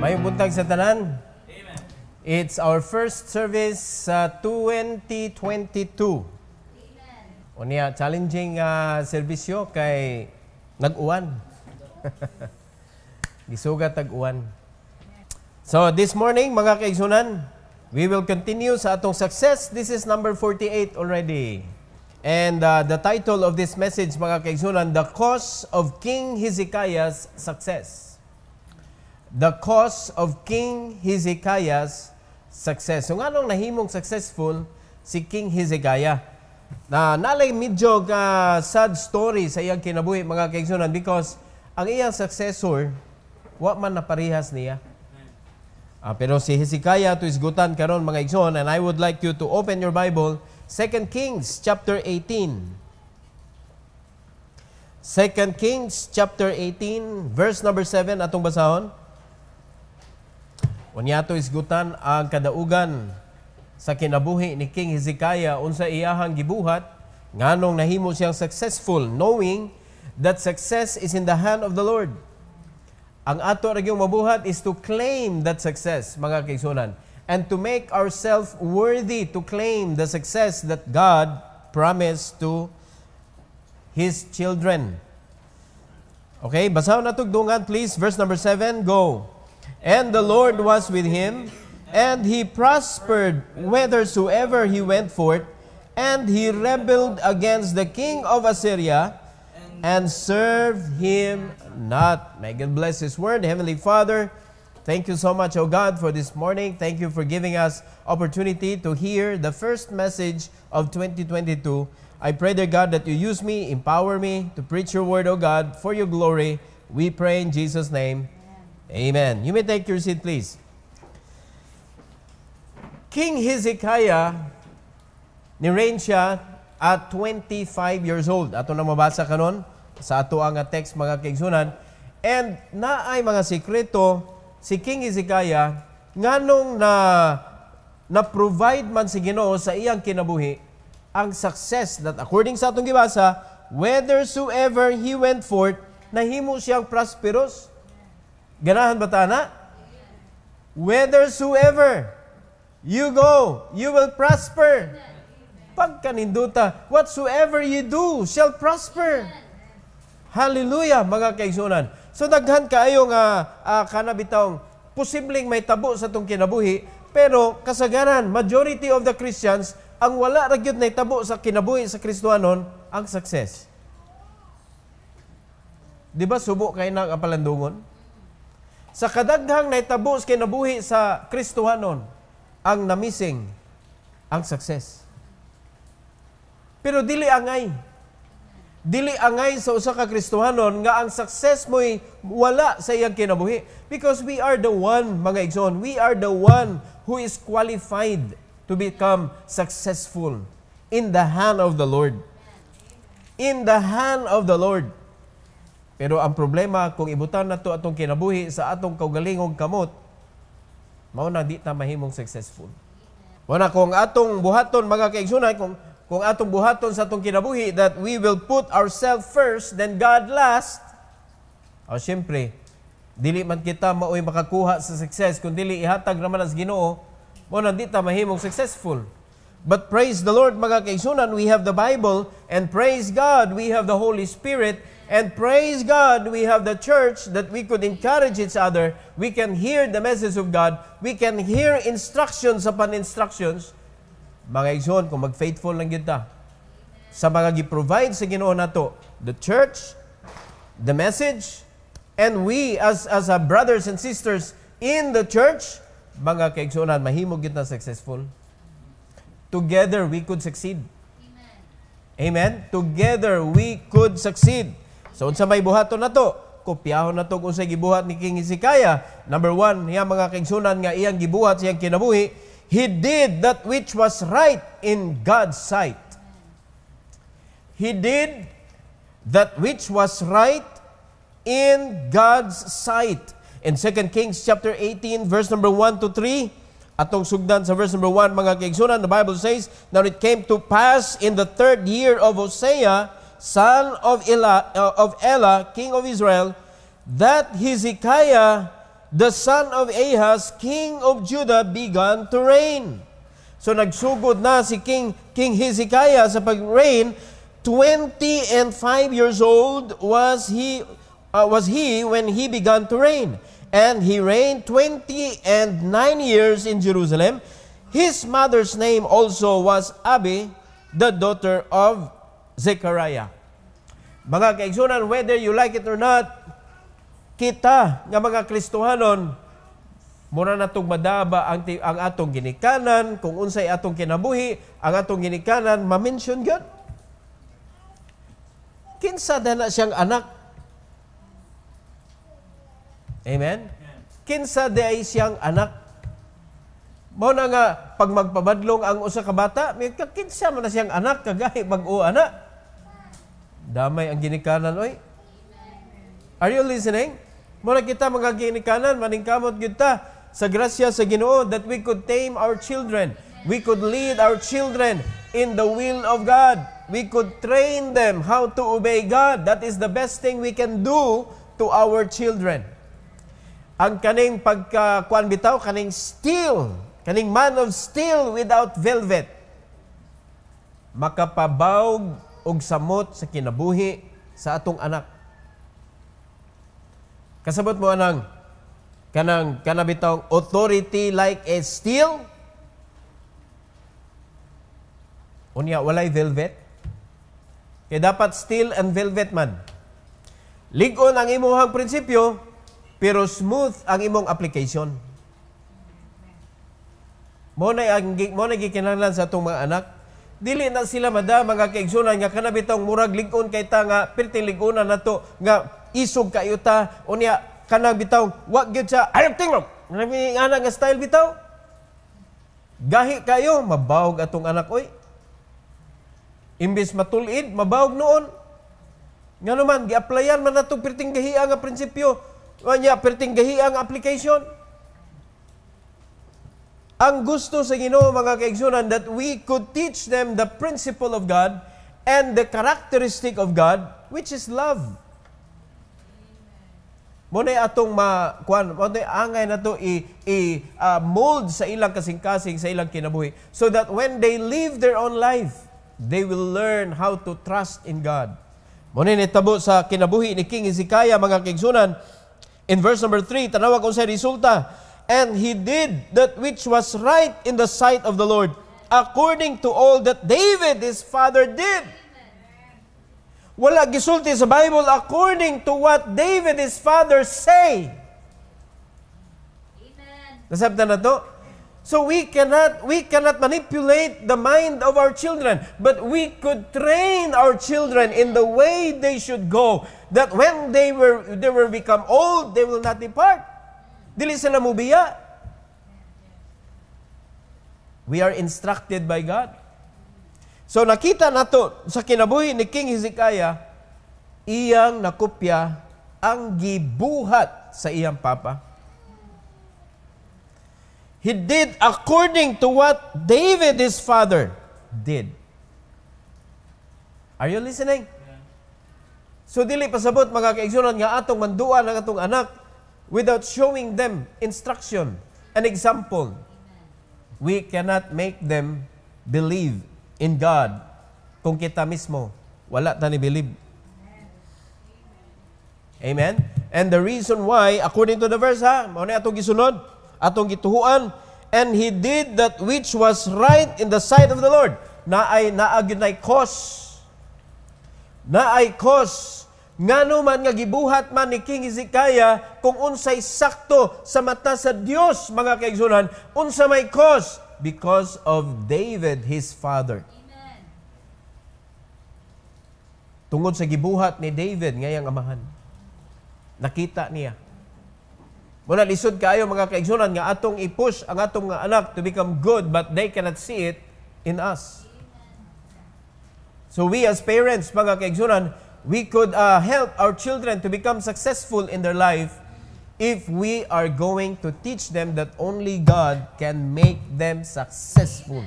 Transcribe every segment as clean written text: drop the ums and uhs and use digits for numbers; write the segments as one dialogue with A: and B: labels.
A: Mayong buntag sa tanan. Amen. It's our first service sa 2022. Amen. Unya challenging serbisyo kay nag-uwan. Gisugat tag-uwan. So this morning mga kaigsunan, we will continue sa atong success. This is number 48 already. And the title of this message mga kaigsunan, The Cause of King Hezekiah's Success. The cause of King Hezekiah's success. So anong nahimong successful si King Hezekiah? Na nalay medyo sad story sa iyang kinabuhi mga kaigsunan because ang iyang successor wa man naparihas niya. Pero si Hezekiah to isgutan karon mga igsoon, and I would like you to open your Bible 2 Kings chapter 18. 2 Kings chapter 18 verse number 7 atong basahon. Unya to isgutan ang kadaugan sa kinabuhi ni King Hezekiah unsa iyahang gibuhat nganong nahimo siyang successful, knowing that success is in the hand of the Lord. Ang ato ra gyung mabuhat is to claim that success mga kaigsunan, and to make ourselves worthy to claim the success that God promised to His children. Okay, basahon nato dungan please, verse number 7, go. And the Lord was with him, and he prospered whithersoever he went forth, and he rebelled against the king of Assyria, and served him not. May God bless His word. Heavenly Father, thank you so much, O God, for this morning. Thank you for giving us opportunity to hear the first message of 2022. I pray, dear God, that you use me, empower me to preach your word, O God, for your glory. We pray in Jesus' name. Amen. You may take your seat, please. King Hezekiah, ni-reign siya at 25 years old. Ato na mabasa kanon sa ato ang text mga kaigsunan. And naay mga sikreto si King Hezekiah nganong na-provide man si Ginoo sa iyang kinabuhi ang success that according sa atong gibasa, whithersoever he went forth, nahimo siyang prosperous. Ganahan ba tana? Whithersoever you go, you will prosper. Pagkaninduta, whatsoever you do shall prosper. Hallelujah, mga kaigsunan. So daghan kaayo nga kanabitawng posibleng may tabo sa tong kinabuhi, pero kasagaran, majority of the Christians, ang wala ra gyud nay tabo sa kinabuhi sa Kristohanon, ang success. Di ba subo kay nang apalandungon? Sa kadaghang naitabo sa kinabuhi sa Kristohanon, ang namising ang success. Pero dili angay. Dili angay sa usa ka Kristohanon nga ang success mo'y wala sa iyang kinabuhi. Because we are the one, mga igsoon, we are the one who is qualified to become successful in the hand of the Lord. In the hand of the Lord. Pero ang problema, kung ibutan na to atong kinabuhi sa atong kaugalingong kamot, mao na di ta mahimong successful. Wala kung atong buhaton mga kaigsunan, kung atong buhaton sa atong kinabuhi that we will put ourselves first, then God last, siyempre, dili man kita maoy makakuha sa success, kung dili ihatag naman as Ginoo, mao na di ta mahimong successful. But praise the Lord mga kaigsunan, we have the Bible, and praise God, we have the Holy Spirit, and praise God, we have the church that we could encourage each other. We can hear the message of God. We can hear instructions upon instructions. Mga igsoon, kung mag-faithful lang kita sa mga gi-provide sa Ginoo nato, the church, the message, and we as brothers and sisters in the church, mga kaigsuonan, mahimog kita successful. Together, we could succeed. Amen? Together, we could succeed. So, unsa may buhaton na to? Kopyahon na to kung sa gibuhat ni King Hezekiah. Number 1, niya mga kaigsunan nga iyang gibuhat siyang kinabuhi, he did that which was right in God's sight. He did that which was right in God's sight. In 2 Kings chapter 18, verse number 1 to 3, atong sugdan sa verse number 1, mga kaigsunan, the Bible says, now it came to pass in the 3rd year of Hosea, son of Elah, king of Israel, that Hezekiah the son of Ahaz, king of Judah, began to reign. So nagsugod na si King Hezekiah sa pag-reign. 25 years old was he when he began to reign. And he reigned 29 years in Jerusalem. His mother's name also was Abi, the daughter of Zechariah. Mga kaigsunan, whether you like it or not, kita nga mga Kristohanon, mura na itong madaba ang atong ginikanan, kung unsay atong kinabuhi, ang atong ginikanan, ma-mention yun. Kinsa na siyang anak. Amen? Kinsa ay siyang anak. Mo na nga, pag magpabadlong ang usa ka bata, may kinsa man na siyang anak, kagahi mag-o anak. Damay ang ginikanan, oy. Are you listening? Muna kita mga ginikanan, maningkamot kita sa grasya sa Ginoo that we could tame our children. We could lead our children in the will of God. We could train them how to obey God. That is the best thing we can do to our children. Ang kaning pagkakuan bitaw, kaning steel, kaning man of steel without velvet, makapabawg og samot sa kinabuhi sa atong anak. Kasabot mo kanang bitaw authority like a steel. Unya walay velvet. Kaya dapat steel and velvet man. Lig-on ang imong prinsipyo, pero smooth ang imong application. Mo na gikinahanglan sa atong mga anak. Dili na sila mga kaigsunan nga kana bitong murag lig-on kay ta nga perting lig-onan nato nga isog kayo ta unya kana bitaw wa gyud sa ayong tingog ana nga style bitaw gahi kayo mabawog atong anak oy. Imbis matulid mabawog noon nga naman gi-applyan man nato perting gahiya nga prinsipyo unya perting gahiya nga application. Ang gusto sa Ginoo mga kaigsunan that we could teach them the principle of God and the characteristic of God, which is love. Munay atong angay na to mold sa ilang kasing-kasing, sa ilang kinabuhi, so that when they live their own life, they will learn how to trust in God. Munay nitabo sa kinabuhi ni King Hezekiah mga kaigsunan, in verse number 3, tanawa kung sa resulta, and he did that which was right in the sight of the Lord, according to all that David his father did. Wala gisulti sa Bible according to what David his father say. Amen. Nasabtan na to? So we cannot manipulate the mind of our children, but we could train our children in the way they should go, that when they will become old, they will not depart. Dili sila mubiya. We are instructed by God. So nakita nato sa kinabuhi ni King Hezekiah, iyang nakopya ang gibuhat sa iyang papa. He did according to what David his father did. Are you listening? So dili pasabot mga kaigsunan nga atong manduan ang atong anak without showing them instruction and example. We cannot make them believe in God kung kita mismo wala ta ni believe. Amen? And the reason why, according to the verse mao ni atong gisunod, atong gituhuan, and he did that which was right in the sight of the Lord. Naagid na cause. Naay cause. Ngano man nga gibuhat man ni King Hezekiah kung unsay sakto sa mata sa Dios mga kaigsunan, unsa may cause because of David his father. Amen. Tungod sa gibuhat ni David ngayang amahan. Nakita niya. Muna lisod kayo mga kaigsunan nga atong i-push ang atong nga anak to become good but they cannot see it in us. So we as parents mga kaigsunan, we could help our children to become successful in their life if we are going to teach them that only God can make them successful.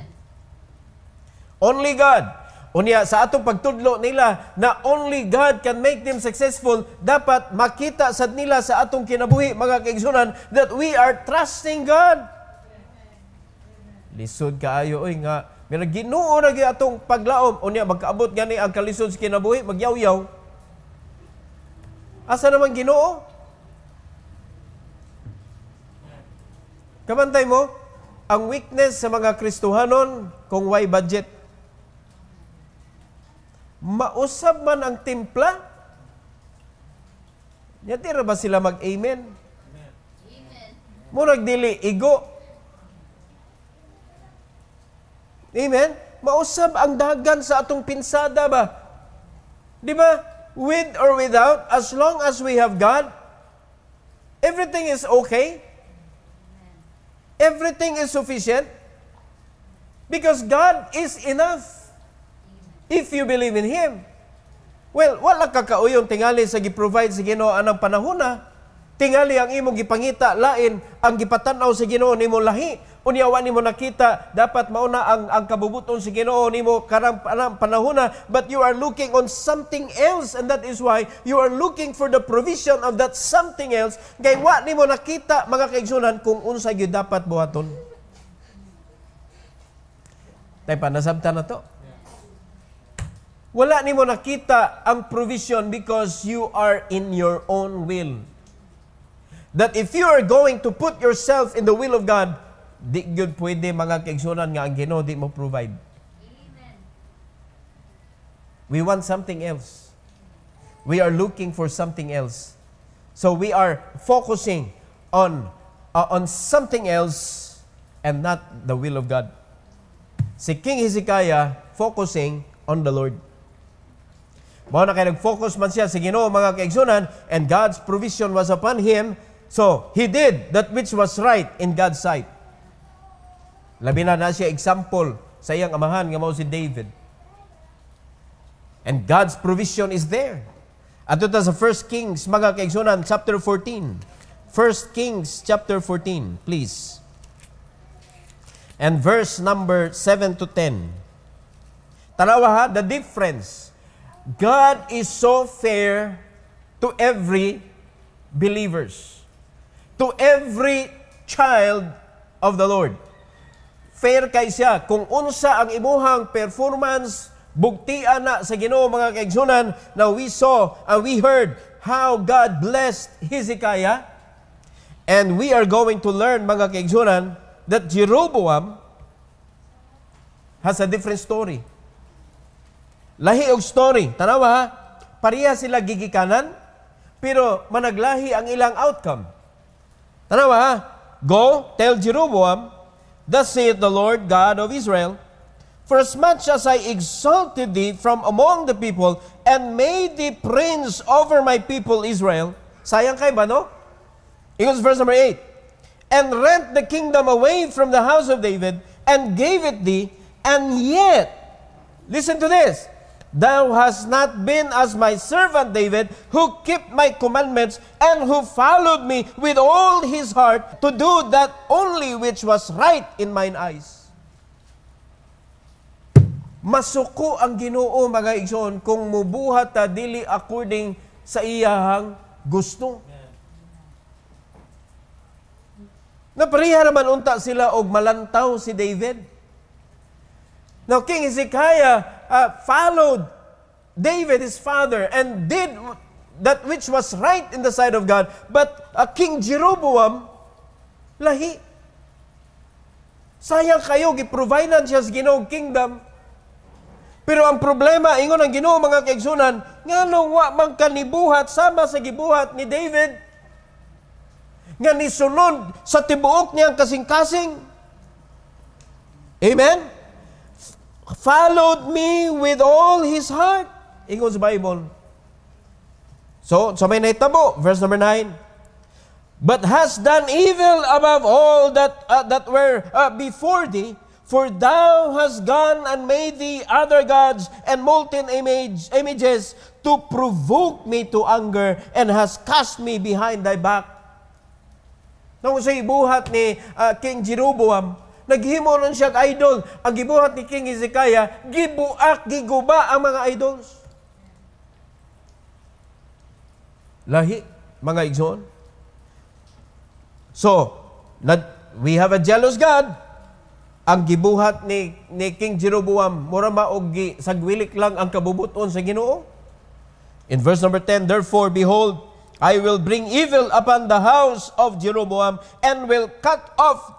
A: Only God. Unya, sa atong pagtudlo nila na only God can make them successful, dapat makita sad nila sa atong kinabuhi, mga kaigsunan, that we are trusting God. Lisod kaayo, oy nga, may Ginoo na gyud atong paglaom. Unya, magkaabot gani ang kalisod sa kinabuhi, magyaw-yaw. Asa naman Ginoo? Kamantay mo, ang weakness sa mga Kristohanon, kung why budget. Mausab man ang timpla? Yatira ba sila mag-amen? Amen. Murag dili, igo. Amen? Mausab ang dagan sa atong pinsada ba? Di ba? With or without, as long as we have God, everything is okay. Everything is sufficient. Because God is enough. If you believe in Him. Well, wala kakauyon tingali sa gi-provide sa Ginoo anang panahona. Tingali ang imong gipangita, lain ang gipatanaw sa Ginoo nimo lahi. Unyawa nimo nakita, dapat mauna ang kabubuton sa Ginoo nimo karang panahona, but you are looking on something else, and that is why you are looking for the provision of that something else. Kay wa nimo nakita, mga kaigsunan, kung unsa gyud dapat buhaton. Tay panasabtan na to. Wala nimo nakita ang provision because you are in your own will. That if you are going to put yourself in the will of God, di gyud pwede, mga kaigsunan, nga ang Ginoo di mo provide. Amen. We want something else. We are looking for something else. So we are focusing on something else and not the will of God. Si King Hezekiah focusing on the Lord. Mao na kay nag-focus man siya sa Ginoo, mga kaigsunan, and God's provision was upon him. So, he did that which was right in God's sight. Labi na siya example sa iyang amahan nga mao si David. And God's provision is there. Ato ta sa 1 Kings, mga kaigsunan, chapter 14. 1 Kings chapter 14, please. And verse number 7 to 10. Tanawa ha, the difference. God is so fair to every believers, to every child of the Lord. Fair kay siya. Kung unsa ang imuhang performance, bugtian na sa Ginoo, mga kaigsunan, na we saw and we heard how God blessed Hezekiah. And we are going to learn, mga kaigsunan, that Jeroboam has a different story. Lahi og story. Tanawa ha, pareha sila gigikanan, pero managlahi ang ilang outcome. Tanawa ha, go, tell Jeroboam, thus saith the Lord God of Israel, for as much as I exalted thee from among the people, and made thee prince over my people Israel, sayang kay ba, no? Ingon verse number 8, and rent the kingdom away from the house of David, and gave it thee, and yet, listen to this, thou hast not been as my servant David, who kept my commandments, and who followed me with all his heart, to do that only which was right in mine eyes. Masuko ang Ginoo, mga igsoon, kung mubuhat ta dili according sa iyahang gusto. Napareha naman unta sila og malantaw si David. Now, King Hezekiah followed David, his father, and did that which was right in the sight of God. But King Jeroboam, lahi. Sayang kayo, giprovidean siya sa Ginoong kingdom. Pero ang problema, ingon ang Ginoo, mga kaigsunan, nga nung wa man kanibuhat sama sa gibuhat ni David, nga nisunod sa tibuok niyang kasing-kasing. Amen? Followed me with all his heart. Ingon sa Bible. So may naitabo, verse number 9. But hast done evil above all that were before thee, for thou hast gone and made thee other gods and molten images to provoke me to anger, and hast cast me behind thy back. Nung sa ibuhat ni King Jeroboam, Naghimo nun siya idol. Ang gibuhat ni King Hezekiah, gibuak, giguba ang mga idols. Lahi, mga igsoon. So, we have a jealous God. Ang gibuhat ni King Jeroboam, mura maog sagwilik lang ang kabubuton sa Ginoo. In verse number 10, therefore, behold, I will bring evil upon the house of Jeroboam, and will cut off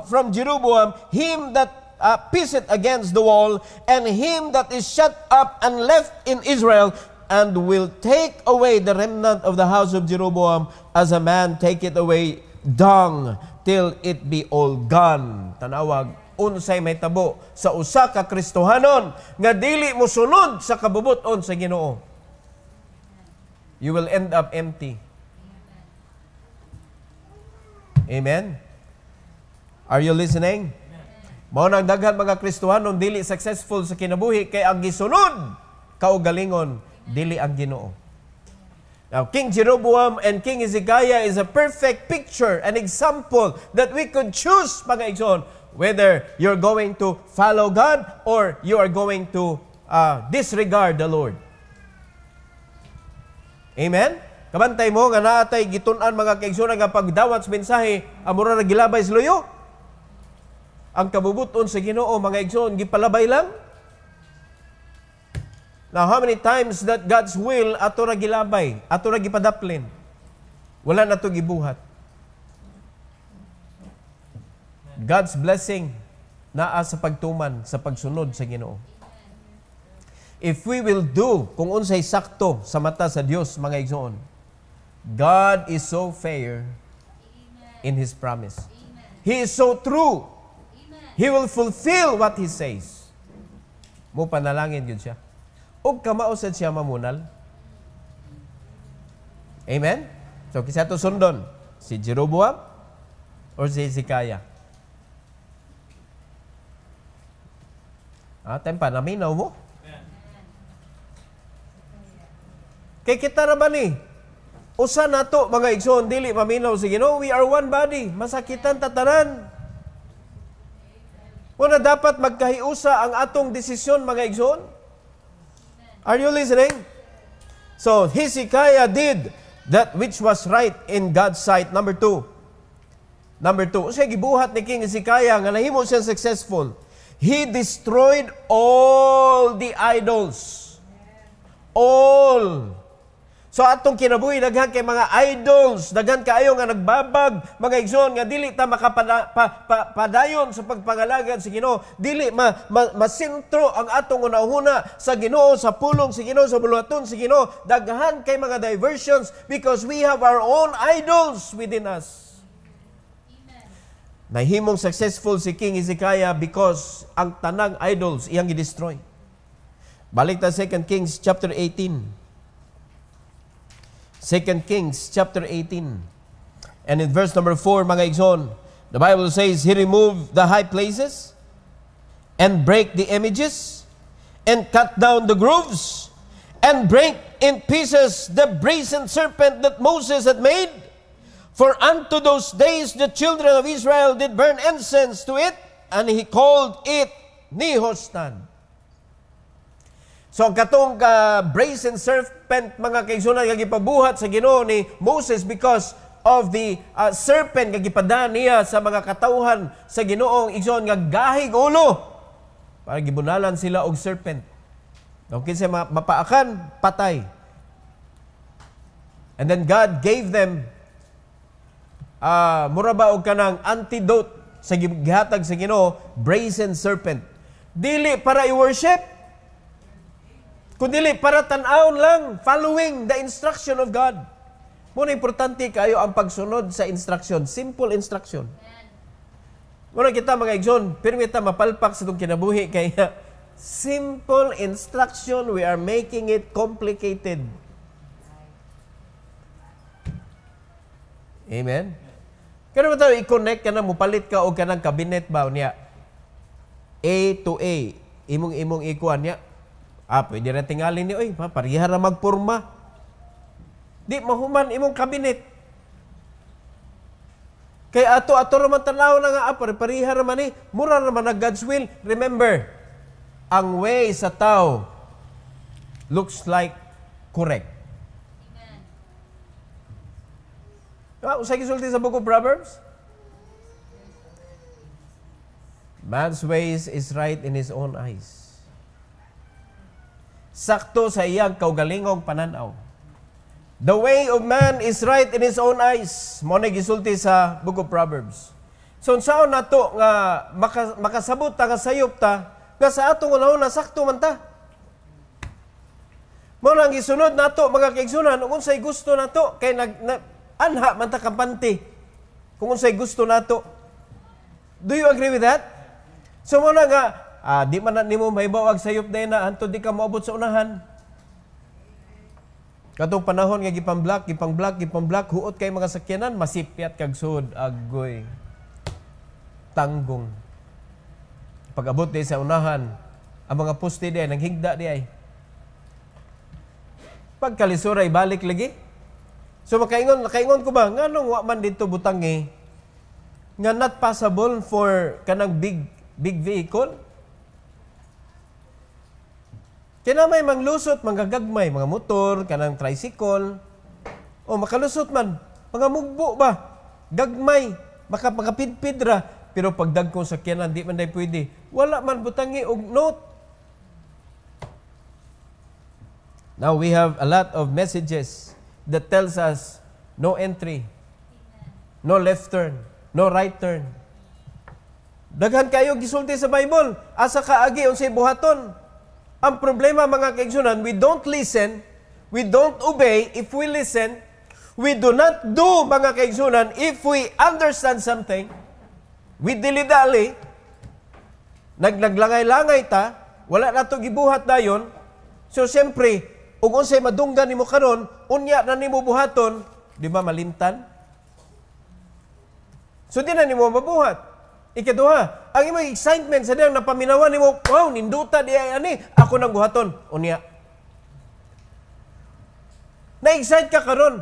A: from Jeroboam him that pisseth against the wall, and him that is shut up and left in Israel, and will take away the remnant of the house of Jeroboam, as a man taketh away dung, till it be all gone. Tanawag, unsay may tabo sa usa ka Kristohanon nga dili mo sunod sa kabubuton sa Ginoo. You will end up empty. Amen? Are you listening? Mao nang daghan mga Kristohanon dili successful sa kinabuhi kay ang gisunod kaugalingon dili ang Ginoo. Now, King Jeroboam and King Hezekiah is a perfect picture, an example that we could choose, mga igsoon, whether you're going to follow God or you are going to disregard the Lord. Amen? Kabantay mo nga naatay gitun-an mga kaigsoon nga pagdawat sa mensahe amura ra gilabay sa luyo. Ang kabubuton sa Ginoo mga igsoon gipalabay lang. Now, how many times that God's will ato ra gilabay, ato ra gipadaplin? Wala na to gibuhat. God's blessing naa sa pagtuman, sa pagsunod sa Ginoo. If we will do kung unsay sakto sa mata sa Dios, mga igsoon, God is so fair in His promise. He is so true. He will fulfill what He says. Mo panalangin yun siya. O kamausad siya mamunal. Amen? So, kisa to sundon? Si Jeroboam or si Hezekiah? Tempa, naminaw mo? Kay kita na ba ni? Usa na to, mga igsoon, dili maminaw sa Ginoo. We are one body. Masakitan tatanan. Una dapat magkahiusa ang atong desisyon, mga igsoon. Are you listening? So, Hezekiah did that which was right in God's sight. Number two. Usay gibuhat ni King Hezekiah nga nahimo siya successful. He destroyed all the idols. All. So atong kinabuhi daghan kay mga idols, daghan kaayo nga nagbabag, mga igsoon nga dili ta makapadayon sa pagpangalagad sa Ginoo, dili masentro ang atong unahuna sa Ginoo, sa pulong sa Ginoo, sa buluhaton sa Ginoo. Daghan kay mga diversions because we have our own idols within us. Nahimong successful si King Hezekiah because ang tanang idols iyang i-destroy. Balik ta 2 Kings chapter 18. 2 Kings chapter 18. And in verse number 4, mga igsoon, the Bible says, He removed the high places and break the images and cut down the groves and break in pieces the brazen serpent that Moses had made. For unto those days the children of Israel did burn incense to it, and he called it Nehostan. So ang katong brazen serpent, mga kaigsunan, nga gipabuhat sa Ginoo ni Moses because of the serpent nga gipadaan niya sa mga katawhan sa Ginoong igsoon nga gahig ulo para gibunalan sila og serpent. Kung kinsa mapaakan, patay. And then God gave them mura ba og kanang antidote sa gihatag sa Ginoo, brazen serpent. Dili para i-worship, kundi para tan-awon lang, following the instruction of God. Muna importante kayo ang pagsunod sa instruction, simple instruction. Muna kita mga igsoon, pero kita mapalpak sa itong kinabuhi kaya simple instruction, we are making it complicated. Amen? Kaya ba tayo i-connect ka na, mupalit ka o ka ng cabinet ba niya? A to A, imong ikuan niya. Pwede rin tingalin niyo, pariha na magpurma. Di mahuman imong kabinet. Kaya ato raman tanaw na nga, pare-pareha raman ni, mura raman na God's will. Remember, ang way sa tao looks like correct. Usay gisulti sa Book of Proverbs? Man's ways is right in his own eyes. Sakto sa iyang kaugalingong pananaw. The way of man is right in his own eyes. Mo na gisulti sa Book of Proverbs. So, saan na to nga makasabot ta, nga sayop ta, nga sa atong unahon na sakto man ta. Mo nang gisunod na to, mga kaigsunan, kung unsay gusto na to, kay anha man ta kampante. Kung unsay gusto na to. Do you agree with that? So, mo na nga, di man na nimo mahibaw sayop day na, anto di ka maabot sa unahan. Katong panahon nga gipang-block, huot kay mga sakyanan, masipyat kag sud, agoy. Tanggong. Pag-abot di sa unahan, ang mga poste di ay, nanghigda di ay. Pagkalisuray, balik lagi. So makaingon ko ba, nga nung wa man dito butangi, nga not possible for kanang big vehicle? Kaya may manglusot, manggagagmay, mga motor, kanang tricycle. O makalusot man, mga mugbo ba? Gagmay, makapidpid ra. Pero pagdag kong sakyanan, di man day pwede. Wala man butangi og note. Now we have a lot of messages that tells us no entry, no left turn, no right turn. Daghan kayo gisulti sa Bible, asa kaagi unsay buhaton. Ang problema mga kaigsunan, we don't listen, we don't obey if we listen, we do not do mga kaigsunan if we understand something, we dilidali, naglangay-langay ta, wala na ito gibuhat dayon, so siyempre, kung unsay madunggan nimo karon, unya na nimo buhaton, di ba malimtan? So di na nimo mabuhat. Ikaduha, ang imong excitement sa diyang napaminawan ni mo, wow, ninduta di ay ani, ako nang buhaton. Unya. Na-excite ka karon.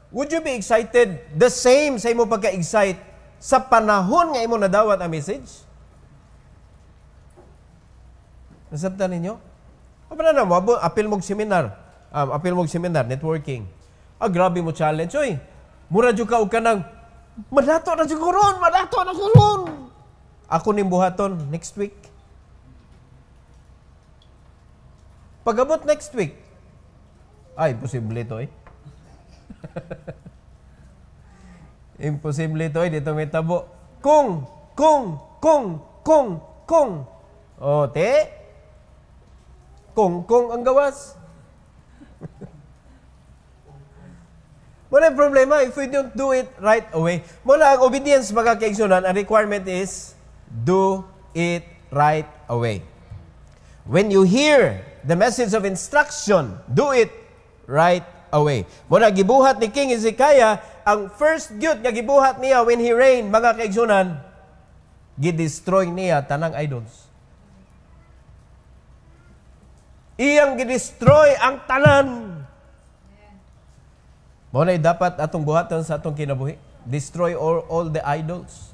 A: Would you be excited the same sa imo pagka-excite sa panahon nga imo nadawat ang message? Nasabtan ninyo? Apa na mo, apil mong seminar, networking. Grabe mo challenge, oy. Mura jud ka og kanang madato na karon. Ako ning buhaton next week. Pag-abot next week, imposible ito eh. Imposible ito eh, dito may tabo. Kung. O, te? Kung ang gawas. Wala problema if we don't do it right away. Muna ang obedience, mga kaigsunan, ang requirement is do it right away. When you hear the message of instruction, do it right away. Muna gibuhat ni King Hezekiah, ang first gyud nga gibuhat niya when he reigned, mga kaigsunan, gidestroy niya tanang idols. Iyang gidestroy ang tanan. Muna dapat atong buhaton sa atong kinabuhi. Destroy all the idols.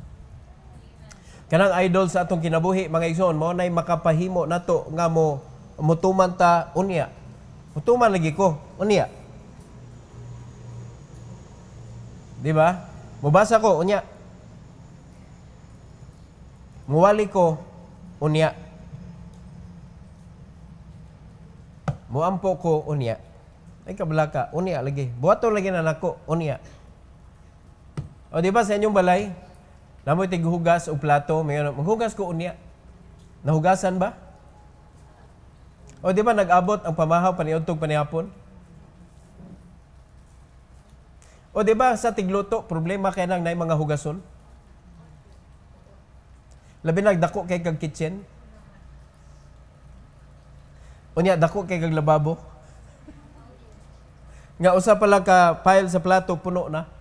A: Kanang idol sa atong kinabuhi, mga igsoon, mo na'y makapahimo nato nga mutuman ta unya. Mutuman lagi ko, unya. Di ba? Mubasa ko, unya. Muwali ko, unya. Muampo ko, unya. Ay kabalaka, unya lagi. Buhaton lagi na nako, unya. O di ba sa inyong balay? Namoy tighugas o plato, maghugas ko unya. Nahugasan ba? O di ba nag-abot ang pamahaw paniudtog panihapon? O di ba sa tigluto, problema kay nang nay mga hugason? Labi nagdako kay kag kitchen? Unya dako kay kag lababo? Nga usa pala ka pile sa plato puno na?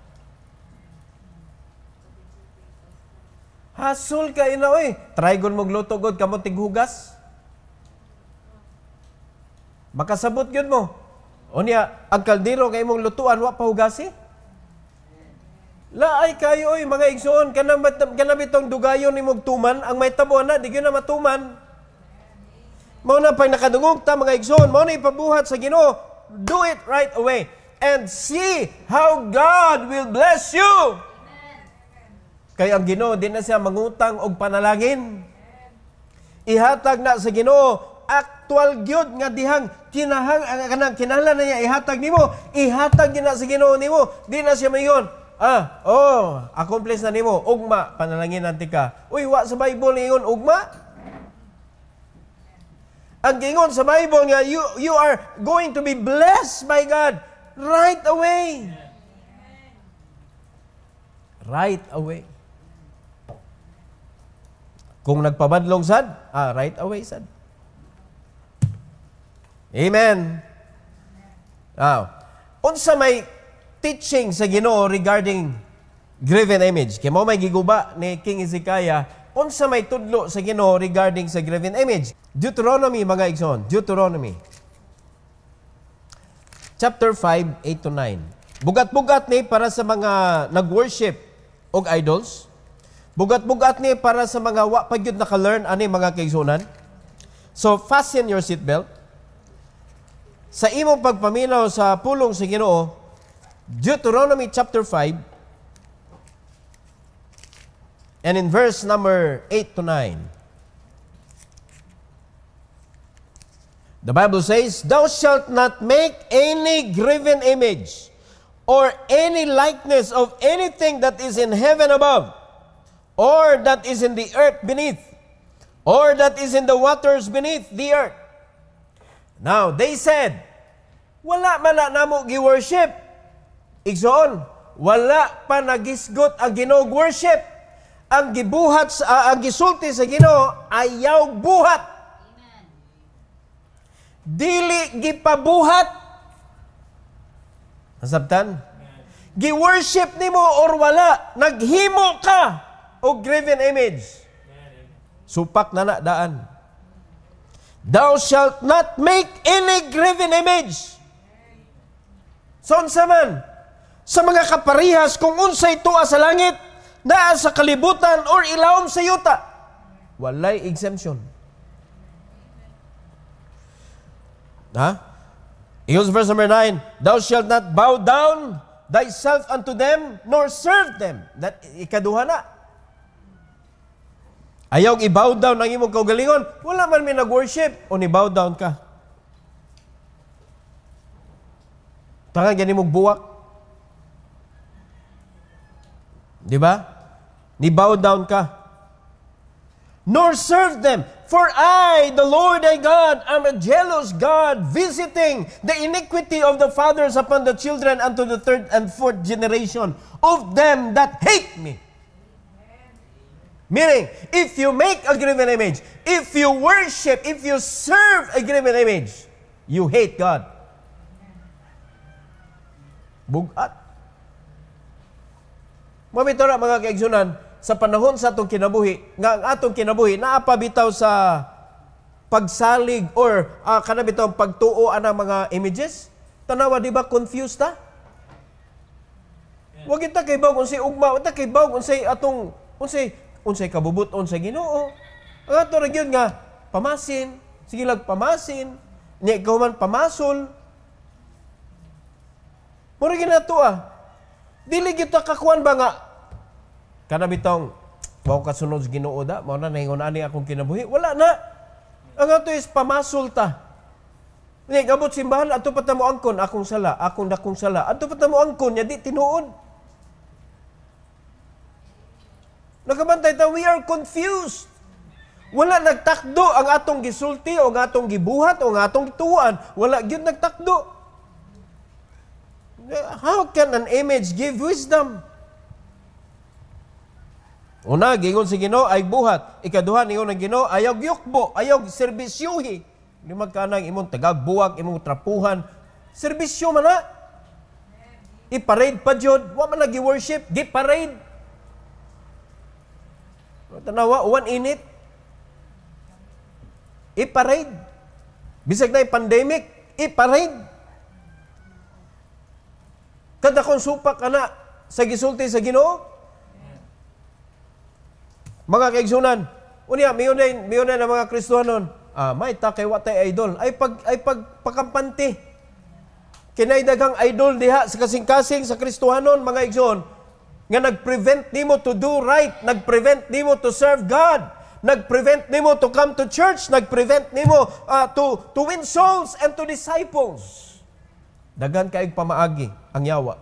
A: Hasol ka ina oy. Trygon mo gluto god kamo tighugas. Makasabot gyud mo. Unya ang kaldero kay imong lutuan wa pa hugasi. Laay kayo oy mga igsoon kanabitong dugayon ni mugtuman ang may tabo na di gyud na matuman. Mao na pag nakadungog ta mga igsoon, mao na ipabuhat sa Ginoo. Do it right away and see how God will bless you. Kaya ang Ginoo di na siya mangutang og panalangin. Ihatag na sa Ginoo actual gyud nga dihang kinahanglan na niya ihatag nimo. Ihatag gyud na sa Ginoo nimo. Di na siya mayon. Accomplish na nimo. Ugma panalangin nanti ka. Uy, wa sa Bible ingon ugma. Ang gingon sa Bible nga you are going to be blessed by God right away. Right away. Kung nagpabadlong sad, right away sad. Amen. Now, unsa may teaching sa Ginoo regarding graven image? Kaya mo may giguba ni King Hezekiah, unsa may tudlo sa Ginoo regarding sa graven image? Deuteronomy, mga igsoon. Deuteronomy. Chapter 5, 8 to 9. Bugat-bugat ni para sa mga nag-worship og idols. Bugat-bugat ni para sa mga wa pa gyud naka-learn ani mga kaigsunan. So fasten your seatbelt. Sa imong pagpaminaw sa pulong sa Ginoo, Deuteronomy chapter 5 and in verse number 8 to 9. The Bible says, "Thou shalt not make any graven image or any likeness of anything that is in heaven above, or that is in the earth beneath, or that is in the waters beneath the earth." Now, they said, wala man na namo gi-worship. Igsoon, wala pa nagisgot ang Ginoo worship. Ang gibuhat ang gisulti sa Ginoo ayaw buhat. Amen. Dili gipabuhat. Nasabtan? Gi-worship nimo or wala, naghimo ka o graven image. Supak na daan. Thou shalt not make any graven image. So, unsa man, sa mga kaparihas kung unsay tuwa sa langit, naa sa kalibutan, or ilawom sa yuta, walay exemption. Iyos verse number 9, "Thou shalt not bow down thyself unto them, nor serve them." That ikaduha na. Ayaw i-bow down ang imong kaugalingon. Wala man may nag-worship o ni-bow down ka. Tangan gani mong buwak. Di ba? Ni-bow down ka. "Nor serve them. For I, the Lord thy God, am a jealous God, visiting the iniquity of the fathers upon the children unto the third and fourth generation of them that hate me." Meaning, if you make a graven image, if you worship, if you serve a graven image, you hate God. Bugat. Mamito na mga kaigsunan, sa panahon sa atong kinabuhi, nga ang atong kinabuhi, naapabitaw sa pagsalig or kanabitaw pagtuo anang mga images. Tanawa, di ba, confused ta? Huwag kita kay bawag unsay ugma, wag kay bawag unsay atong, unsay kabubuton sa Ginoo. Ang ato ra gyud nga pamasin, sige lang pamasin, nya ikaw man pamasol. Mura ginato Dili gyud ta kakuan ba nga kana bitong mao kasunod sa Ginoo da, mao na naingon ani akong kinabuhi. Wala na. Ang ato is pamasol ta. Nya gabot simbahan ato pa ta mo angkon akong sala, akong dakong sala. Ato pa ta mo angkon nya di tinuod. Nakabantay ta, we are confused. Wala nagtakdo ang atong gisulti o ang atong gibuhat o ang atong gituan. Wala gyud nagtakdo. How can an image give wisdom? Una, gingon si Ginoo ay buhat. Ikaduha, ningon ng Ginoo ayaw gyukbo, ayaw serbisyuhi. Di magkanang imong tagagbuwag, imong trapuhan. Serbisyo man na. I-parade pa jud. Wa man nag-worship, gi-parade. Tanawa, one init. I-parade. Bisag na pandemic, i-parade. Kada kong supak ka na sa gisulti sa Ginoo? Mga kaigsunan, unya miyon na mga Kristiyanon, may ta kay watay idol, ay pagpakampante. Kinay daghang idol diha sa kasing-kasing sa Kristiyanon, mga igsoon, nga nag-prevent nimo to do right, nag-prevent nimo to serve God, nag-prevent nimo to come to church, nag-prevent nimo to win souls and to disciples. Daghan kaayong pamaagi ang yawa.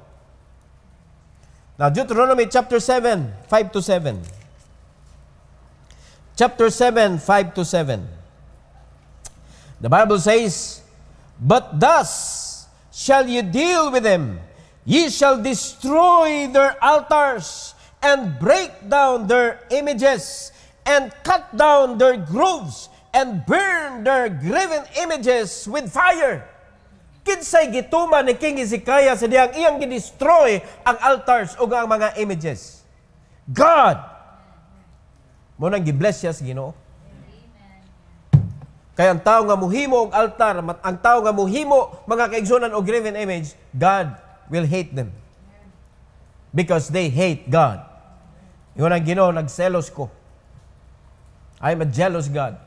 A: Now, Deuteronomy chapter 7, 5-7. Chapter 7, 5-7. The Bible says, "But thus shall you deal with them. Ye shall destroy their altars, and break down their images, and cut down their groves, and burn their graven images with fire." Kinsay gituman ni King Hezekiah sa diyang iyang gidestroy ang altars o ang mga images? God! Munang gibless siya sa Ginoo. Kaya ang tao nga muhimo og altar, ang tao nga muhimo mga kaigsunan og graven image, God will hate them. Because they hate God. Yun ang Ginoo, nagselos ko. I'm a jealous God.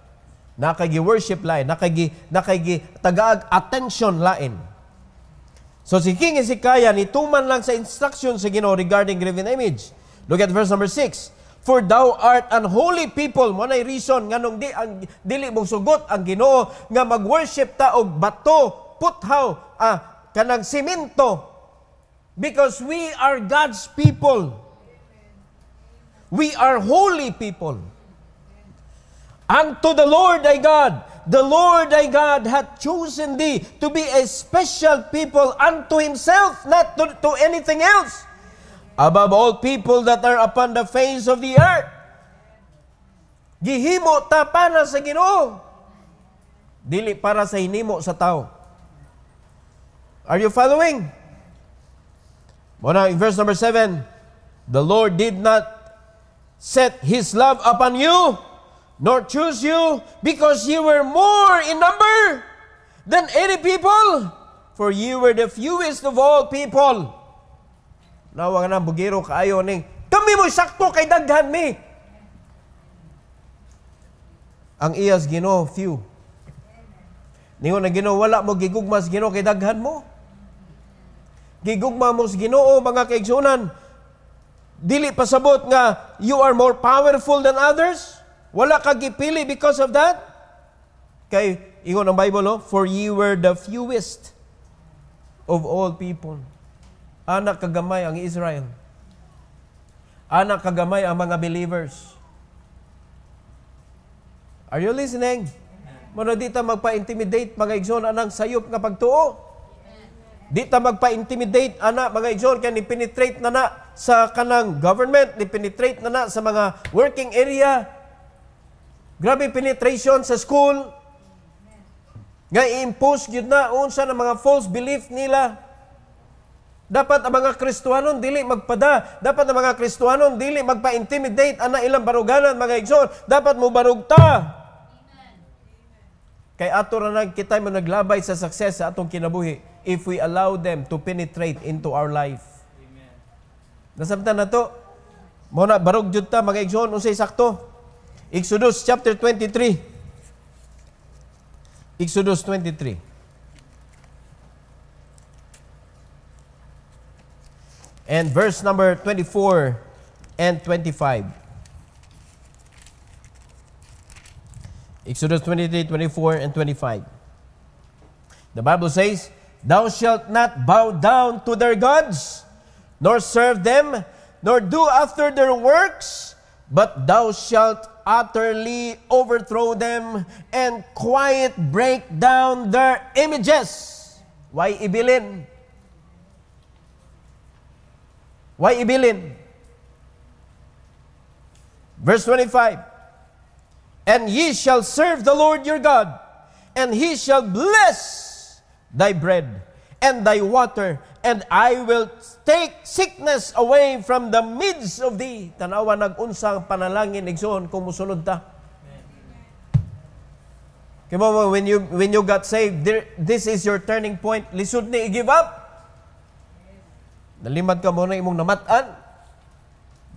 A: Nakagi-worship lain, nakagi-tagaag attention lain. So si King Hezekiah, nituman lang sa instruction sa Ginoo regarding graven image. Look at verse number 6. "For thou art an holy people." Mo nay reason nganong dili mong sugot ang Ginoo nga mag-worship ta og bato, puthaw, kanang simento. Because we are God's people. We are holy people. "Unto the Lord thy God, the Lord thy God hath chosen thee to be a special people unto himself, not to anything else, above all people that are upon the face of the earth." Gihimo ta para sa Ginoo, dili para sa hinimo sa tao. Are you following? Muna in verse number 7, "The Lord did not set his love upon you, nor choose you, because you were more in number than any people, for you were the fewest of all people." Nawa nga na, bugiro kaayo ning, kami mo sakto kay daghan mi. Ang iyas Ginoo, few. Ningon na Ginoo, wala mo gigugmas Ginoo kay daghan mo. Gigugma mo sa Ginoo, mga kaigsunan. Dili pasabot nga, you are more powerful than others. Wala ka gipili because of that. Kay, ingon ang Bible, no? "For ye were the fewest of all people." Anak kagamay ang Israel. Anak kagamay ang mga believers. Are you listening? Muna di ta magpa-intimidate mga igsoon anang sayop nga pagtuo. Di ta magpa-intimidate anak mga igsoon kaya ni-penetrate na sa kanang government, ni-penetrate na sa mga working area. Grabe penetration sa school. Nga i-impose yun na unsa na mga false belief nila. Dapat ang mga Kristiyanon dili magpada. Dapat ang mga Kristiyanon dili magpa-intimidate ana ilang baruganan mga igsoon. Dapat mo barugta. Kay ato ra kita mo naglabay sa success sa atong kinabuhi if we allow them to penetrate into our life. Amen. Nasabtan na to. Mo na barug jud ta mga igsoon unsay sakto. Exodus chapter 23. Exodus 23. And verse number 24 and 25. Exodus 23, 24 and 25. The Bible says, "Thou shalt not bow down to their gods, nor serve them, nor do after their works, but thou shalt utterly overthrow them and quiet break down their images." Why ibilin? Why ibilin? Verse 25. "And ye shall serve the Lord your God, and he shall bless thy bread and thy water, and I will take sickness away from the midst of thee." Tanawa nag-unsang panalangin igsoon kung musunod ta. Kaya mo, when you got saved, this is your turning point. Lisod ni i-give up. Nalimad ka mo na imong namatan.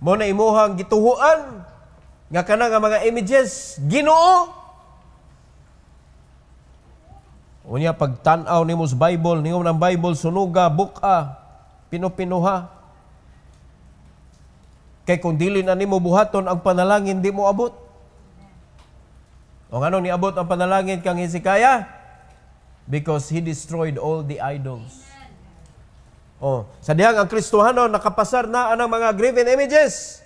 A: Mo na imuhang gituhuan. Nga ka na nga mga images. Ginoo. Unya pagtanaw nimo sa Bible, ningon ng Bible, sunuga, buka, pinupinuha. Kay kung dili na nimo buhaton ang panalangin, di mo abot. O ano ni abot ang panalangin kang Hezekiah? Because he destroyed all the idols. O, sa dihang ang Kristohanon, nakapasar na ang mga graven images.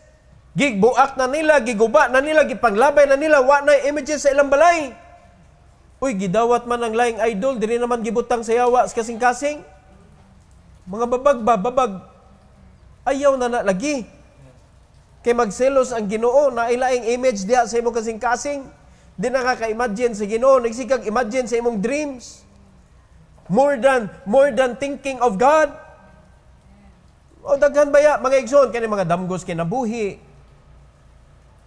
A: Gigbuak na nila, giguba na nila, gipanglabay na nila, wa na images sa ilang balay. Uy, gidawat man ang laing idol, dili naman gibutang sayawa sa kasing-kasing. Mga babag. Ayaw na lagi. Kay magselos ang Ginoo na ilaing image diha sa imong kasing-kasing. Di nakaka-imagine sa Ginoo, nagsikag imagine sa imong dreams. More than thinking of God. O daghan baya mga igsoon kani mga damgos kinabuhi.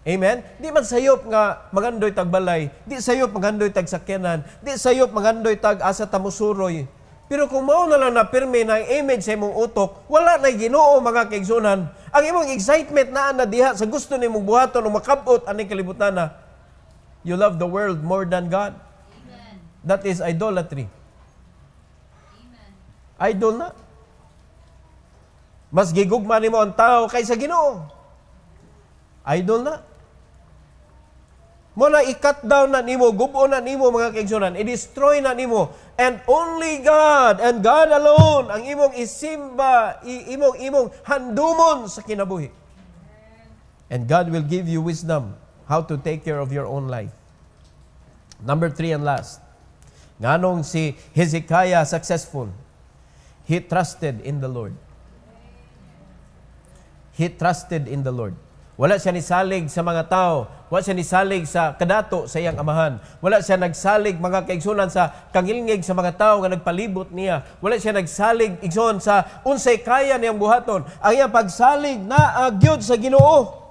A: Amen? Di man sayop nga magandoy tagbalay, di sayop magandoy tag sakyanan, di sayop magandoy tag asa tamusuroy. Pero kung mao na lang na pirmi na image sa imong utok, wala na Ginoo mga kaigsunan. Ang imong excitement na diha sa gusto nimong buhaton o makabot aning kalibutan na. You love the world more than God. Amen. That is idolatry. Amen. Idol na. Mas gigugma nimo ang tao kaysa Ginoo. Idol na. Mo na i-cut down na nimo, gubo na nimo mga kaigsunan, i-destroy na nimo. And only God and God alone ang imong isimba, imong handumon sa kinabuhi. And God will give you wisdom how to take care of your own life. Number 3 and last. Nganong si Hezekiah successful? He trusted in the Lord. He trusted in the Lord. Wala siya nisalig sa mga tao. Wala siya nisalig sa kadato sa iyang amahan. Wala siya nagsalig mga kaigsunan sa kangilngig sa mga tao nga nagpalibot niya. Wala siya nagsalig igsoon sa unsay kaya niyang buhaton. Ang iyang pagsalig na agyod sa Ginoo.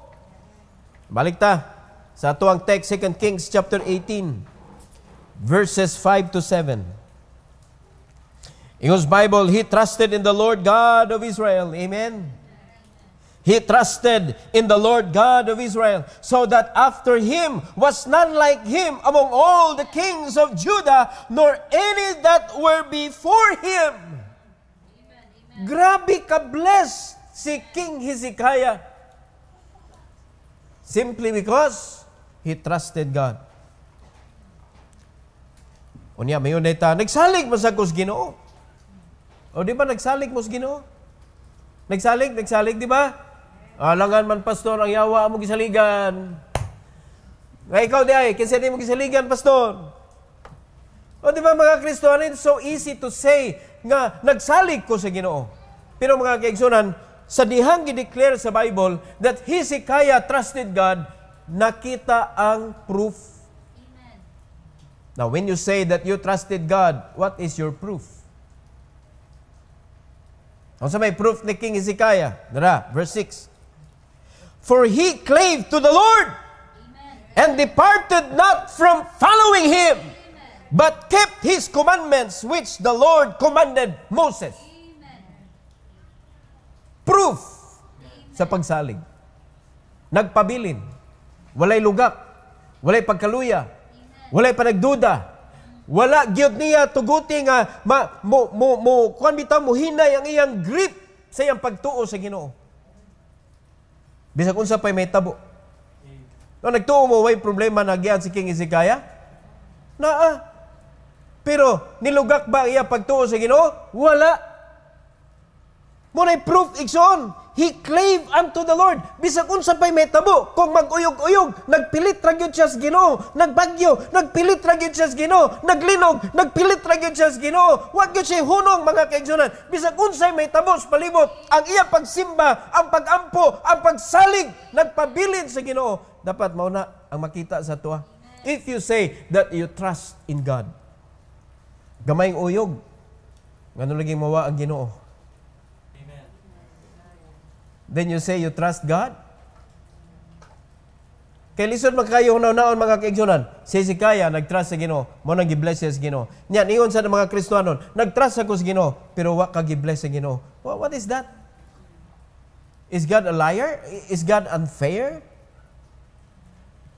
A: Balik ta sa atuang text 2 Kings chapter 18 verses 5 to 7. Ingos Bible, he trusted in the Lord God of Israel. Amen. He trusted in the Lord God of Israel, so that after him was none like him among all the kings of Judah, nor any that were before him. Amen, amen. Grabe ka-bless si King Hezekiah. Simply because he trusted God. Unya, mayon ta, nagsalig mo sa kus Ginoo. O di ba nagsalig mo sa Ginoo? Nagsalig, di ba? Alangan man pastor ang yawa mo gisaligan. Nga ikaw di ay, kinsa di mo gisaligan pastor. O di ba mga Kristohanon, it's so easy to say nga nagsalig ko sa Ginoo. Pero mga kaigsunan, sa dihang gi-declare sa Bible that Hezekiah trusted God, nakita ang proof. Amen. Now when you say that you trusted God, what is your proof? Ano sa may proof ni King Hezekiah? Dara, verse 6. For he clave to the Lord, amen, and departed not from following him, amen, but kept his commandments which the Lord commanded Moses. Amen. Proof, amen, sa pagsalig. Nagpabilin. Walay lugak. Walay pagkaluya. Amen. Walay panagduda. Wala gyud niya tuguti nga kuan bitaw mo hinay ang iyang grip sa iyang pagtuo sa Ginoo. Bisag unsa pay may tabo. No nagtuo mo way problema na giyan si King Hezekiah? Naa. Pero nilugak ba iya pagtuo sa Ginoo? Wala. Mo nay proof igsoon. He clave unto the Lord. Bisag unsa pay may tabo, kung mag-uyog-uyog, nagpilit ra gyud siya sa Ginoo, nagbagyo, nagpilit ra gyud siya sa Ginoo, naglinog, nagpilit ra gyud siya sa Ginoo. Wa gyud siya hunong mga kaigsunan. Bisag unsay may tabo sa palibot, ang iya pagsimba, ang pagampo, ang pagsalig, nagpabilin sa Ginoo. Dapat mao na ang makita sa tuwa. If you say that you trust in God, gamayng uyog, ngano lagi mawa ang Ginoo? Then you say you trust God? Kay lisod magkayo naon mga kaigsunan. Si Hezekiah nagtrust sa Ginoo, mo nang gi-bless sa Ginoo. Nya ingon sa mga Kristohanon, nagtrust ako sa Ginoo, pero wa ka gi-bless sa Ginoo. What is that? Is God a liar? Is God unfair?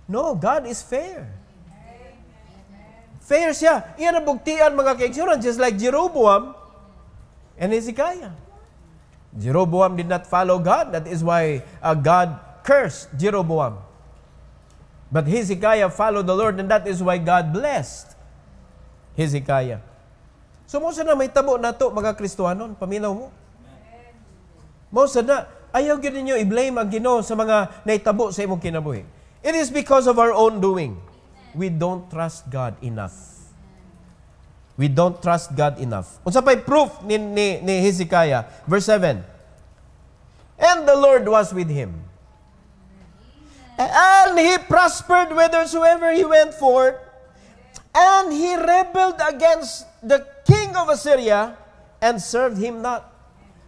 A: No, God is fair. Fair siya. Iyan ang bugtian mga kaigsunan, just like Jeroboam and Hezekiah. Jeroboam did not follow God. That is why God cursed Jeroboam. But Hezekiah followed the Lord, and that is why God blessed Hezekiah. So, mo na may tabo na to, mga Kristohanon, paminaw mo. Mo na, ayaw gid ninyo i-blame ang Ginoo sa mga naitabo sa imong kinabuhi. It is because of our own doing. We don't trust God enough. We don't trust God enough. Unsa pa'y proof ni Hezekiah? Verse 7. And the Lord was with him. And he prospered whithersoever he went forth. And he rebelled against the king of Assyria and served him not.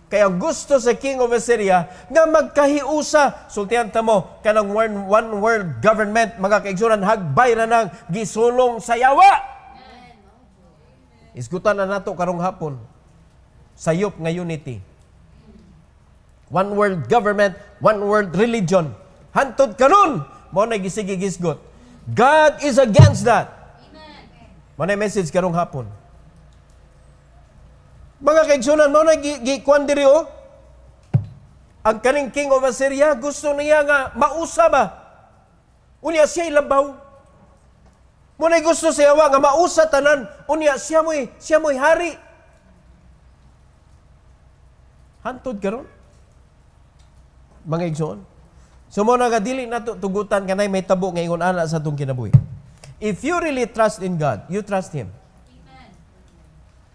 A: Kaya gusto sa king of Assyria nga magkahiusa. Sultihan ta mo, kanang one world government, mga kaigsunan, hagbay na ng gisulong sa yawa. Isgutan na nato karong hapon. Sayop nga unity. One world government, one world religion. Hantod kanon, mo na gisigi-gisgot. God is against that. Mo na message karong hapon. Mga kaigsunan, mo na gikuan diri o. Ang kaning king of Assyria, gusto niya nga mausa ba? Unya siya ilabaw. Mo na gusto siya nga mausa tanan. Unya siya mo'y hari. Hantod karon. Mga igsoon. So mo na dili nato tugutan kanay may tabo nga ingon ana sa atong kinabuhi. If you really trust in God, you trust Him.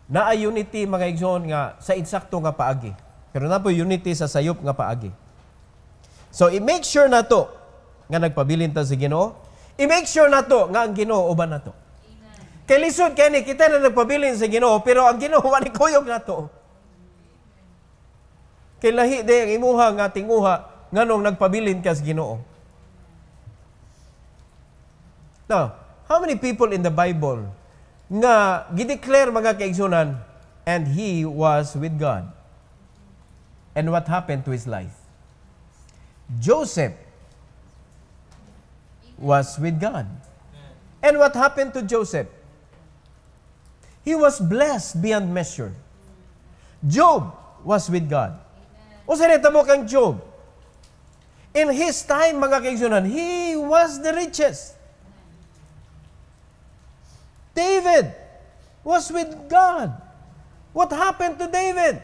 A: Naa unity mga igsoon nga sa insakto nga paagi. Pero na po unity sa sayop nga paagi. So i-make sure nato nga nagpabilin ta sa Ginoo. I-make sure nato nga ang Ginoo uban nato. Kay lisod kay ni kita na nagpabilin sa Ginoo pero ang Ginoo wala kuyog nato. Kay lahi de ang imuha nga tinguha nganong nagpabilin ka sa Ginoo. Now, how many people in the Bible nga gideclare mga kaigsunan, and he was with God? And what happened to his life? Joseph was with God. And what happened to Joseph? He was blessed beyond measure. Job was with God. O sa mo kang Job? In his time, mga kaigsunan, he was the richest. David was with God. What happened to David?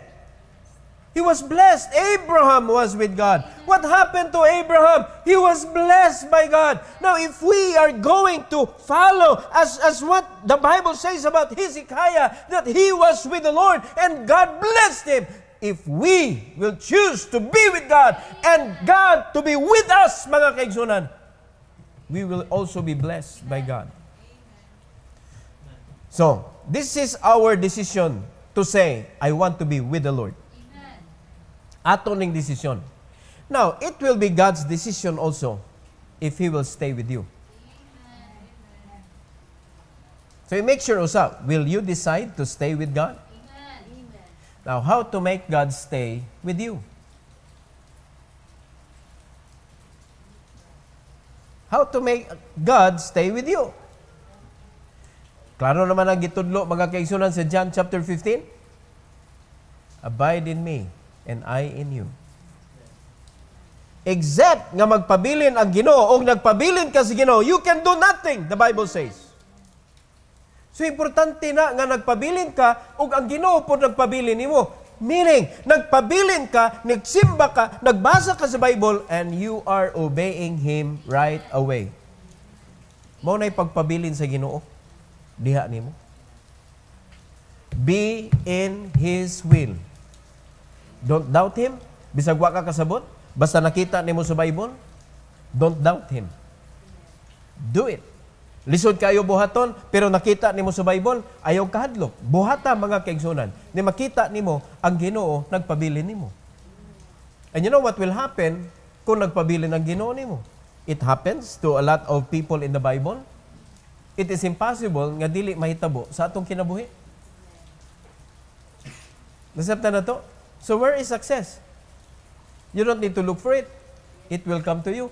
A: He was blessed. Abraham was with God. What happened to Abraham? He was blessed by God. Now, if we are going to follow as what the Bible says about Hezekiah, that he was with the Lord and God blessed him. If we will choose to be with God and God to be with us, mga kaigsunan, we will also be blessed by God. So, this is our decision to say, I want to be with the Lord. Ato ning decision. Now, it will be God's decision also if He will stay with you. So, you make sure usap, will you decide to stay with God? Now, how to make God stay with you? How to make God stay with you? Klaro naman ang gitudlo mga kaigsunan sa John chapter 15. Abide in me and I in you. Except nga magpabilin ang Ginoo o nagpabilin ka sa Ginoo, you can do nothing, the Bible says. So importante na nga nagpabilin ka ug ang Ginoo po nagpabilin nimo. Meaning, nagpabilin ka, nagsimba ka, nagbasa ka sa Bible and you are obeying Him right away. Mao na'y pagpabilin sa Ginoo. Diha nimo. Be in His will. Don't doubt Him. Bisag wa ka kasabot, basta nakita nimo sa Bible, don't doubt Him. Do it. Lisod kayo buhaton, pero nakita nimo sa Bible, ayaw kahadlok. Buhata mga kaigsunan. Ni makita nimo ang Ginoo nagpabilin nimo. And you know what will happen kung nagpabilin ang Ginoo nimo? It happens to a lot of people in the Bible. It is impossible nga dili mahitabo sa atong kinabuhi. Nasabtan na to? So where is success? You don't need to look for it. It will come to you.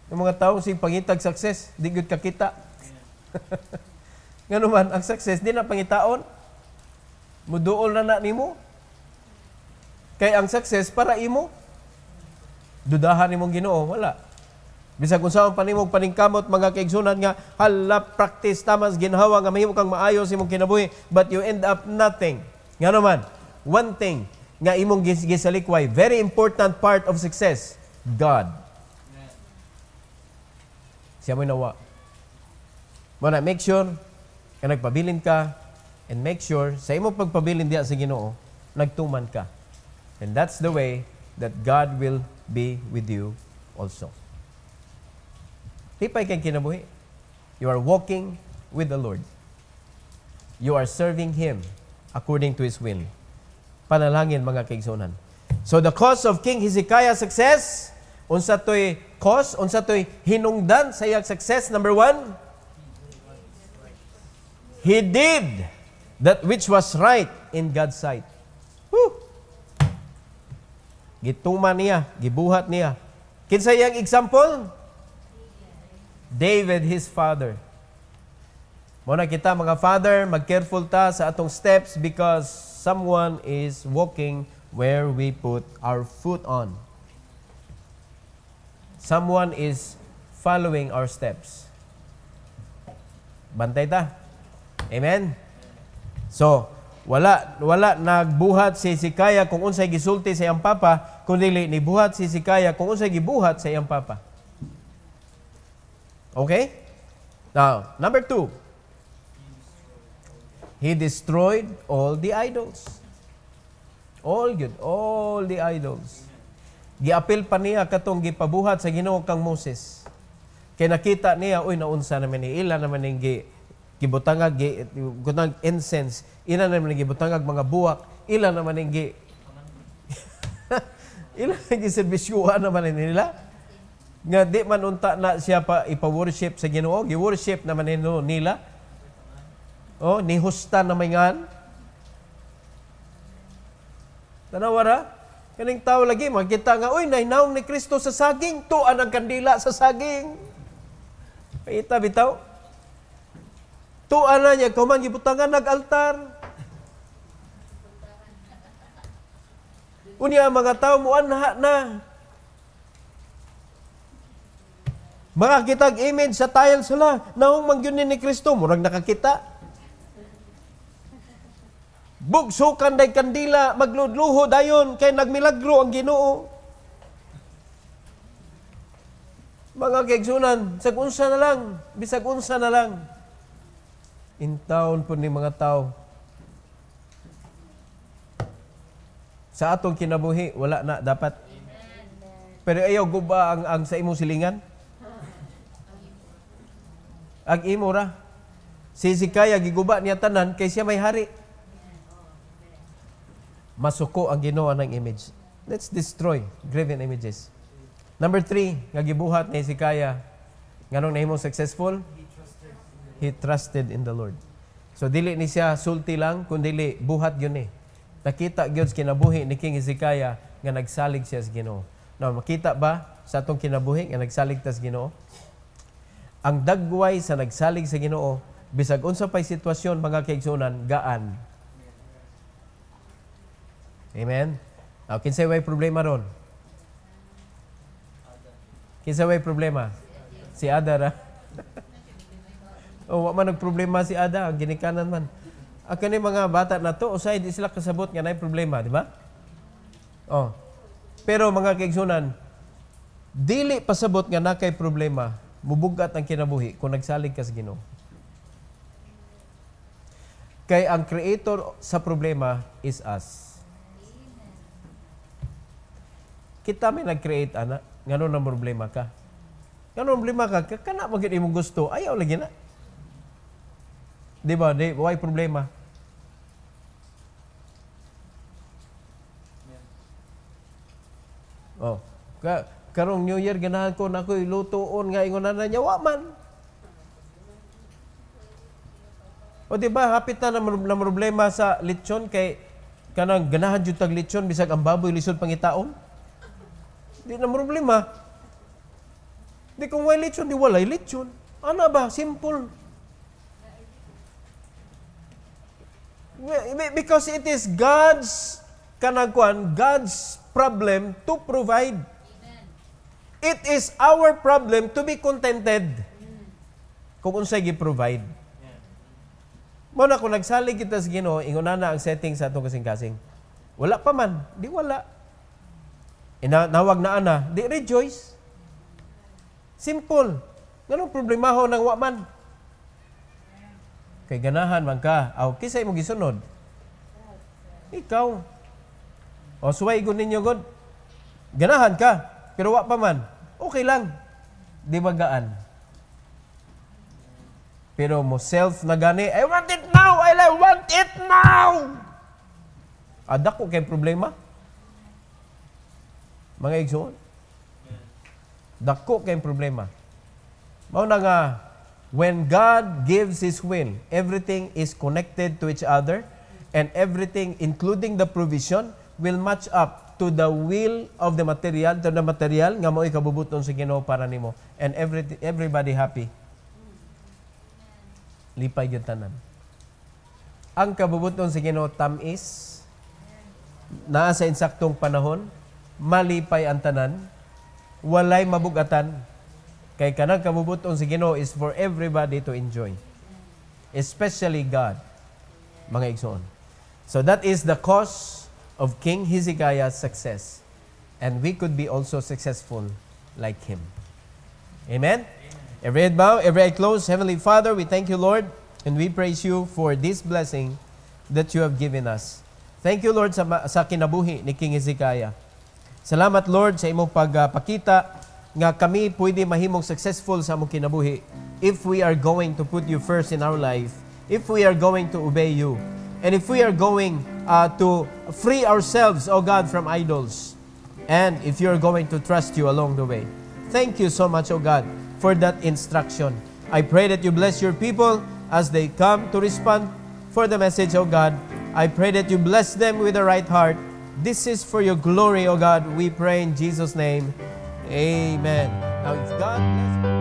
A: Yung mga tao sing pangitag success, di gud kakita. Nga naman, ang success, di na pangitaon. Muduol na nimo. Kay ang success para imo. Dudahan nimong Ginoo, wala. Bisag kung saan panimong paningkamot, mga kaigsunan nga, hala, practice, tamas, ginhawa, nga mahimo kang maayos imong kinabuhi, but you end up nothing. Nga naman, one thing, nga imong gisalikway, very important part of success, God. Siya mo'y nawa. Muna, make sure, ka nagpabilin ka, and make sure, sa imong pagpabilin diya sa Ginoo, nagtuman ka. And that's the way that God will be with you also. Tipay kang kinabuhi. You are walking with the Lord. You are serving Him according to His will. Panalangin, mga kaigsunan. So the cause of King Hezekiah's success, unsa to'y cause, unsa to'y hinungdan sa iyang success, number 1, he did that which was right in God's sight. Woo! Gituman niya, gibuhat niya. Kinsa iyang example? David, his father. Muna kita, mga father, mag-careful ta sa atong steps because someone is walking where we put our foot on. Someone is following our steps. Bantay ta. Amen? So, wala nagbuhat si Hezekiah kung unsay gisulti sa iyang papa, kundi nibuhat si Hezekiah kung unsay gibuhat sa iyang papa. Okay? Now, number 2. He destroyed all the idols. All the idols. Giapil pa niya katong gipabuhat sa Ginoo kang Moses. Kay nakita niya, uy, naunsa naman ni ila naman ning gibutangag gunang incense, ila naman ning gibutangag mga buwak, ila naman ning ila giserbisyuhan naman nila. Nga di man unta na siya pa ipa-worship sa Ginoo, gi-worship naman nila. Oh, ni husta na mayngan. Tanawara, kaning tao lagi makita nga, uy, nahinawon ni Kristo sa saging, tuan ang kandila sa saging. Paita bitaw. Tuan na niya, kuman gibutangan nag-altar. Unya mga tao mo anha na. Mga kitag image sa tile sila, naong mangyunin ni Kristo, murag nakakita. Bugsukan day kandila, magludluho dayon, kay nagmilagro ang Ginoo. Mga kaigsunan, bisag unsa na lang. In taon po ni mga tao. Sa atong kinabuhi, wala na dapat. Pero ayaw guba ang sa imong silingan. Ang imo ra. Si Hezekiah giguba niya tanan kay siya may hari. Masuko ang Ginoo ng image. Let's destroy graven images. Number 3, nga gibuhat ni Hezekiah, nganong nahimo successful? He trusted in the Lord. So dili ni siya sulti lang, kundi buhat gyud ni. Nakita gyud sa kinabuhi ni King Hezekiah nga nagsalig siya sa Ginoo. Now, makita ba sa atong kinabuhi nga nagsalig ta sa Ginoo? Ang dagway sa nagsalig sa Ginoo, bisag unsa pay sitwasyon, mga kaigsunan, gaan. Amen? Now, kinsay way problema ron? Kinsay way problema? Si Ada ra. O, wa man nagproblema si Ada, ang ginikanan man. Ang kani mga bata na to, usay di sila kasabot nga naay problema, di ba? Oh. Pero mga kaigsunan, dili pasabot nga nakay problema, mubugat ang kinabuhi kung nagsalig ka sa Ginoo. Kay ang creator sa problema is us. Kita may nag-create, ana, ngano na problema ka. Ngano problema ka, kana magid imong gusto, ayaw lagi na. Di ba? Why problema? Oh, karong New Year ganahan ko na ko'y lutoon nga ingon na niya, wa man. O di ba, hapit na problema sa lechon kay kanang ganahan jud tag lechon bisag ang baboy lisod pangitaon. Di na problema. Di kung way lechon, di walay lechon. Ano ba? Simple. Because it is God's God's problem to provide. It is our problem to be contented kung unsay gi-provide. Mo na kung nagsalig kita sa Ginoo, inguna na ang setting sa atong kasing-kasing. Wala pa man, di wala. Nawag na ana, di rejoice. Simple. Ganong problemaho ng waman. Kay ganahan man ka, aw kisay mo gisunod. Ikaw. O suway gud ninyo god. Ganahan ka, pero wa pa man. Okay lang. Di magaan. Pero mo self na gani, I want it now! I want it now! Dako kay problema. Mga igsoon. Dako kay problema. Mao na nga, when God gives His will, everything is connected to each other, and everything, including the provision, will match up to the will of the material, nga mo ikabubuton sa Ginoo para nimo, and everybody happy. Lipay gyud tanan. Ang kabubuton sa Ginoo tamis, naa sa insaktong panahon, malipay ang tanan, walay mabugatan. Kay kanang kabubuton sa Ginoo is for everybody to enjoy. Especially God, mga igsoon. So that is the cause of King Hezekiah's success. And we could be also successful like him. Amen? Every head bow, every eye closed. Heavenly Father, we thank you, Lord, and we praise you for this blessing that you have given us. Thank you, Lord, sa kinabuhi ni King Hezekiah. Salamat, Lord, sa imong pagpakita nga kami pwede mahimong successful sa among kinabuhi if we are going to put you first in our life, if we are going to obey you, and if we are going to free ourselves, O God, from idols, and if you are going to trust you along the way. Thank you so much, O God, for that instruction. I pray that you bless your people as they come to respond for the message, O God. I pray that you bless them with the right heart. This is for your glory, O God. We pray in Jesus' name. Amen. Now, if God bless